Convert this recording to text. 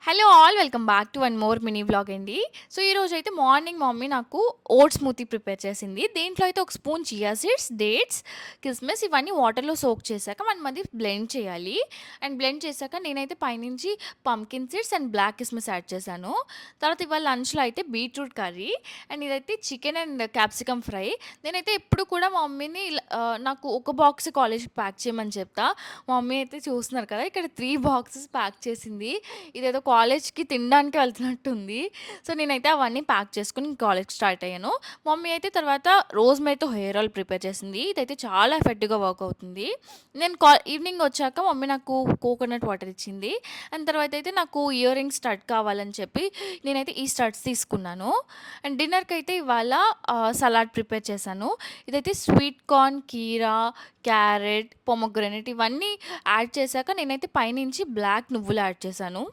Hello all welcome back to one more mini vlog అండి. So ఈరోజు అయితే morning mummy నాకు ఓట్స్ స్మూతీ ప్రిపేర్ చేసింది. దీంట్లో అయితే ఒక స్పూన్ చియా సీడ్స్, డేట్స్, కిస్మిస్ ఇవన్నీ వాటర్లో సోక్ చేశాక మనం అది బ్లెండ్ చేయాలి. అండ్ బ్లెండ్ చేశాక నేనైతే పైనుంచి పంకిన్ సీడ్స్ అండ్ బ్లాక్ కిస్మిస్ యాడ్ చేశాను. తర్వాత ఇవాళ లంచ్లో అయితే బీట్రూట్ కర్రీ అండ్ ఇదైతే చికెన్ అండ్ క్యాప్సికమ్ ఫ్రై. నేనైతే ఎప్పుడు కూడా మా మమ్మీని నాకు ఒక బాక్స్ కాలేజ్కి ప్యాక్ చేయమని చెప్తా. మా మమ్మీ అయితే చూస్తున్నారు కదా, ఇక్కడ 3 బాక్సెస్ ప్యాక్ చేసింది. ఇదేదో కాలేజ్‌కి తినడానికి వెళ్తున్నట్టుంది. సో, నేనైతే అవన్నీ ప్యాక్ చేసుకొని కాలేజ్‌కి స్టార్ట్ అయ్యాను. మమ్మీ అయితే తర్వాత రోజ్‌మేరీతో హెయిర్ ఆయిల్ ప్రిపేర్ చేసింది. ఇదైతే చాలా ఎఫెక్టివ్‌గా వర్క్ అవుతుంది. నేను ఈవినింగ్ వచ్చాక మమ్మీ నాకు కోకోనట్ వాటర్ ఇచ్చింది. అండ్ తర్వాత అయితే నాకు ఇయర్ రింగ్స్ స్టడ్ కావాలని చెప్పి నేనైతే ఈ స్టడ్స్ తీసుకున్నాను. అండ్ డిన్నర్‌కి అయితే ఇవాళ సలాడ్ ప్రిపేర్ చేశాను. ఇదైతే స్వీట్ కార్న్, కీరా, క్యారెట్, పొమోగ్రానేట్ ఇవన్నీ యాడ్ చేశాక నేనైతే పైనుంచి బ్లాక్ నువ్వులు యాడ్ చేశాను.